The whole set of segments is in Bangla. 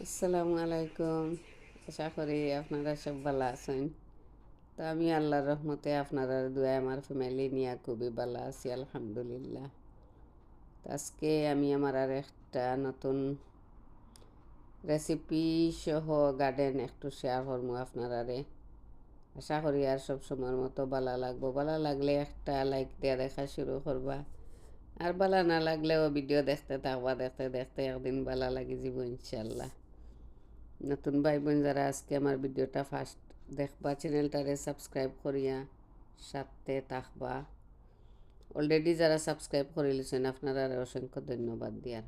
আসসালামু আলাইকুম। আশা করি আপনারা সব ভালো আছেন। তো আমি আল্লাহর রহমতে আপনারা দোয়া আমার ফ্যামিলি নিয়ে খুবই ভালো আছি আলহামদুলিল্লাহ। তো আজকে আমি আমার আর একটা নতুন রেসিপি সহ গার্ডেন একটু শেয়ার করবো আপনারারে। আশা করি আর সব সময়ের মতো ভালো লাগবো। ভালো লাগলে একটা লাইক দিয়ে দেখা শুরু করবা, আর ভালো না লাগলেও ভিডিও দেখতে থাকবা, দেখতে দেখতে একদিন ভালো লাগি যাব ইনশাল্লাহ। নতুন ভাই বোন যারা আজকে আমার ভিডিওটা ফার্স্ট দেখবা, চ্যানেলটারে সাবস্ক্রাইব করিয়া সাথে থাকবা। অলরেডি যারা সাবস্ক্রাইব করে লিছেন আপনারা অসংখ্য ধন্যবাদ দিয়ার।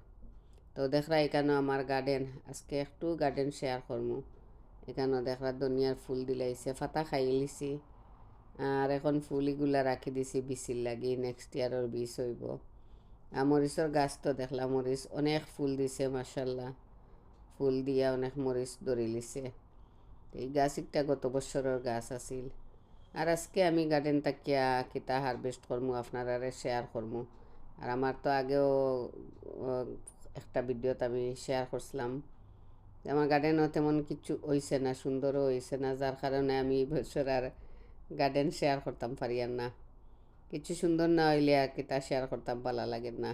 তো দেখরা এখানে আমার গার্ডেন, আজকে একটু গার্ডেন শেয়ার করবো। এখানে দেখরা দুনিয়ার ফুল দিলাইছে, ফাতা খাই লিছি, আর এখন ফুল এগুলা রাখি দিছি বিচির লাগি, নেক্সট ইয়ারের বীজ হইব। আর মরিচের গাছ তো দেখলাম, মরিচ অনেক ফুল দিছে মাশাল্লাহ, ফুল দিয়া অনেক মরিচ ধরে লিছে। এই গাছ একটা গত বছরের গাছ আছিল। আর আজকে আমি গার্ডেন তাকিয়া কিতা হারভেস্ট করমু আপনারা শেয়ার করমু। আর আমার তো আগেও একটা ভিডিওতে আমি শেয়ার করছিলাম আমার গার্ডেনও তেমন কিছু হইছে না, সুন্দরও হইছে না, যার কারণে আমি বছর আর গার্ডেন শেয়ার করতাম পারি আর না। কিছু সুন্দর না হইলে আর কিতা শেয়ার করতাম ভালো লাগে না।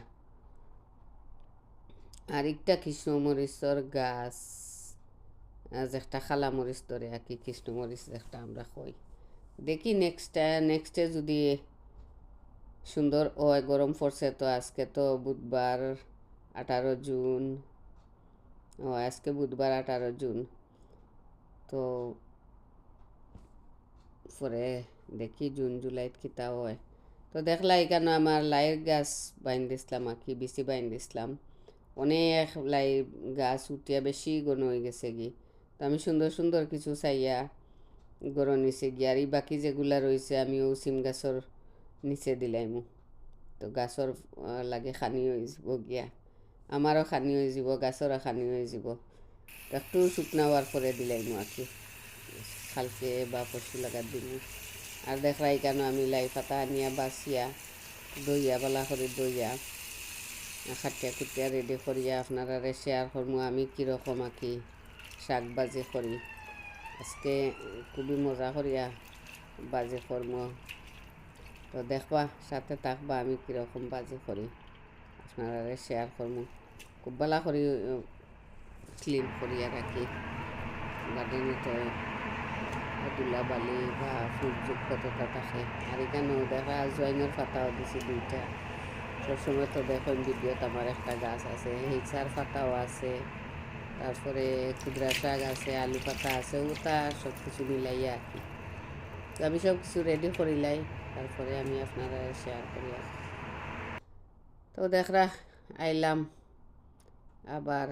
আর একটা কৃষ্ণমরিচর গাছ, যেটা খালা মরিচ ধরে আর কি, কৃষ্ণমরিচ যেটা আমরা কই। দেখি নেক্সটে যদি সুন্দর হয়। গরম পড়ছে তো, আজকে তো বুধবার 18 জুন। ও আজকে বুধবার 18 জুন। তো পরে দেখি জুন জুলাইত কিতা হয়। তো দেখলা এখানে আমার লাইয়ের গাছ বাইন দিছিলাম আর কি, বেশি বাইন দিছিলাম। অনেক লাই গাছ উঠিয়া বেশি গণ হয়ে গেছে কি। তো আমি সুন্দর সুন্দর কিছু চাইয়া গড় নিচে গিয়া, আর এই বাকি যেগুলা রয়েছে আমিও সিম গাছর নিচে দিলাইমু। তো গাছর লাগে খানি হয়ে যাব গিয়া, আমারও খানি হয়ে যাব, গাছরও খানি হয়ে যাব। একটু শুকনা হওয়ার পরে দিলাইমু আর কি, কালকে বা পরশু লাগার দিমু। আর দেখরা এখানে আমি লাই পাতা আনিয়া বাছিয়া দইয়া বালা করে দইয়া খাটিয়া খুটিয়া রেডি করিয়া আপনারা শেয়ার করমু আমি কীরকম আঁকি শাক বাজি করি। আজকে খুবই মজা করিয়া বাজি করমু। তো দেখবা সাথে থাকবা আমি কীরকম বাজি করি, আপনারা শেয়ার করমু। খুব ভালো করি ক্লিন করিয়া রাখি গার্ডেনে। তো ধুলা বালি বা ফুলযুগ কতটা থাকে। আর এখানেও দেখা জয়েনের পাতাও দিছি 2টা। সবসময় তো দেখুন ভিডিওতে আমার একটা গাছ আছে, হিচার পাতাও আছে, তারপরে কুদরা শাক আছে, আলু পাতা আছে, ওটা সব কিছু মিলাইয়া আর কি। তো আমি সব কিছু রেডি করিলাই, তারপরে আমি আপনারা শেয়ার করি। তো দেখরা আইলাম আবার,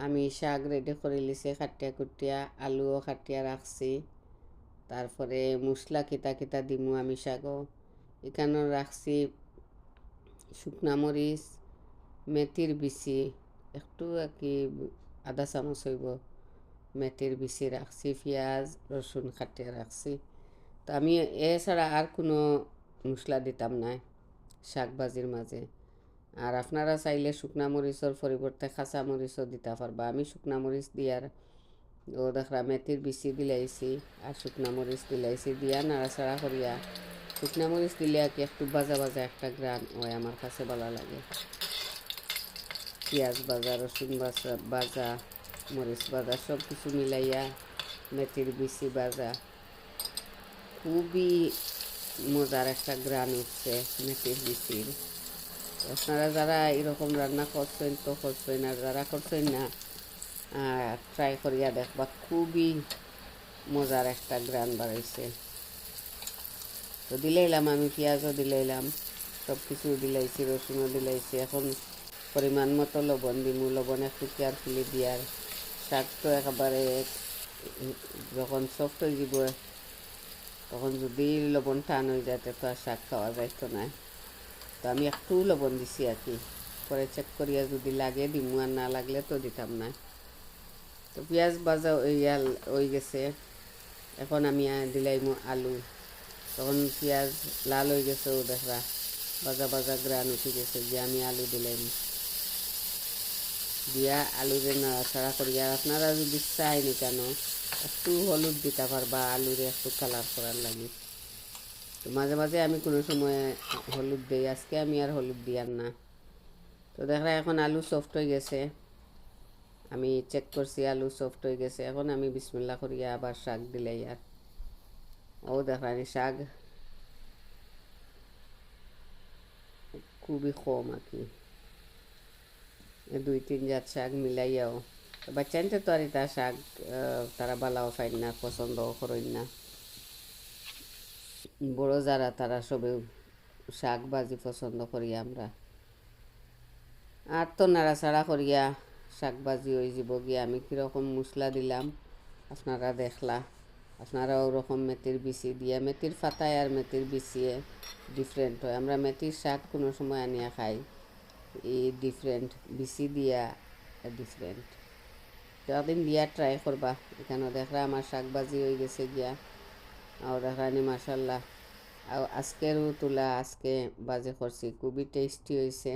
আমি শাক রেডি করে লিছি, খাটিয়া কুটিয়া আলুও খাটিয়া রাখছি। তারপরে মশলা কিতা কিতা দিমু আমি শাকও এখানেও রাখছি। শুকনা মরিচ, মেথির বিচি একটু আর কি, আধা চামচ হইব মেথির বিচি রাখছি, পেঁয়াজ রসুন খাটিয়া রাখছি। তো আমি এছাড়া আর কোনো মশলা দিতাম না শাক ভাজির মাঝে। আর আপনারা চাইলে শুকনা মরিচের পরিবর্তে কাঁচা মরিচও দিতে পারবা। আমি শুকনা মরিচ দিয়ার ও দেখরা মেথির বিচি দিলাইছি আর শুকনা মরিচ দিলাইছি, দিয়া নাড়াচাড়া করিয়া। শুকনা মরিচ দিলে আর কি একটু বাজা বাজা একটা গ্রান হয়, আমার কাছে ভালো লাগে। পেঁয়াজ ভাজা, রসুন ভাজা ভাজা, মরিচ ভাজা সব কিছু মিলাইয়া মেথির বিচি ভাজা, খুবই মজার একটা গ্রান উঠছে মেথির বিচির। আপনারা যারা এরকম রান্না করছেন তো করছেন, আর যারা করছেন না ট্রাই করিয়া দেখবা, খুবই মজার একটা গ্রান বাড়াইছে। তো দিলাইলাম আমি, পেঁয়াজও দিলাইলাম, সব কিছু দিলাইছি, রসুনও দিলাইছি। এখন পরিমাণ মতো লবণ দিমু, লবণ একটু কেয়ারফুলি দিয়ার। শাক তো একেবারে যখন সফট হয়ে যাব, তখন যদি লবণ টান হয়ে যায় তো আর শাক খাওয়া যাইতো না। তো আমি একটু লবণ দিছি আর কি, পরে চেক করিয়া যদি লাগে দিমু, আর না লাগলে তো দিতাম না। তো পেঁয়াজ ভাজা হয়ে গেছে, এখন আমি দিলাইমু আলু। তখন পেঁয়াজ লাল হয়ে গেছে, ও দেখরা ভাজা ভাজা গ্রান উঠে গেছে, যে আমি আলু দিলাইমু। দিয়া আলুরে নাড়াচাড়া করিয়া আপনারা যদি চাইনি কেন একটু হলুদ দিতে পারবা আলুরে একটু কালার করার লাগে। তো মাঝে মাঝে আমি কোনো সময় হলুদ দিই, আজকে আমি আর হলুদ দিয়ার না। তো দেখা এখন আলু সফট হয়ে গেছে, আমি চেক করছি আলু সফট হয়ে গেছে। এখন আমি বিসমিল্লা করিয়া আবার শাক দিলাই আর ও দেখানি শাক খুবই কম আর কি, দুই তিন জাত শাক মিলাইয়াও। বাচ্চাইনতে তো আর এটা শাক তারা বালাও ফাইন না, পছন্দও করেন না। বড় যারা তারা সবে শাক ভাজি পছন্দ করি আমরা। আর তো নাড়াচাড়া করিয়া শাক ভাজি হয়ে যাব গিয়া। আমি কীরকম মশলা দিলাম আপনারা দেখলা। আপনারা ওরকম মেথির বিচি দিয়া, মেথির ফাতায় আর মেথির বিচিয়ে ডিফারেন্ট হয়। আমরা মেথির শাক কোনো সময় আনিয়া খাই, এই ডিফারেন্ট বিচি দিয়া ডিফারেন্ট। তো একদিন দিয়া ট্রাই করবা। এখানে দেখরা আমার শাক ভাজি হয়ে গেছে গিয়া, আর দেখানি মাসাল্লাহ। আর আজকেরও তুলা আজকে বাজে করছি, খুবই টেস্টি হয়েছে,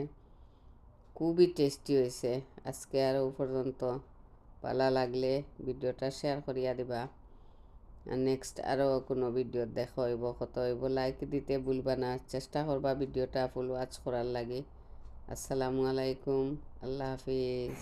খুবই টেস্টি হয়েছে আজকে। আরও পর্যন্ত ভালো লাগলে ভিডিওটা শেয়ার করিয়া দিবা। আর নেক্সট আরও কোনো ভিডিও দেখা হইব, কত হইব লাইক দিতে ভুলবা না, চেষ্টা করবা ভিডিওটা ফুল ওয়াচ করার লাগে। আসসালামু আলাইকুম, আল্লাহ হাফিজ।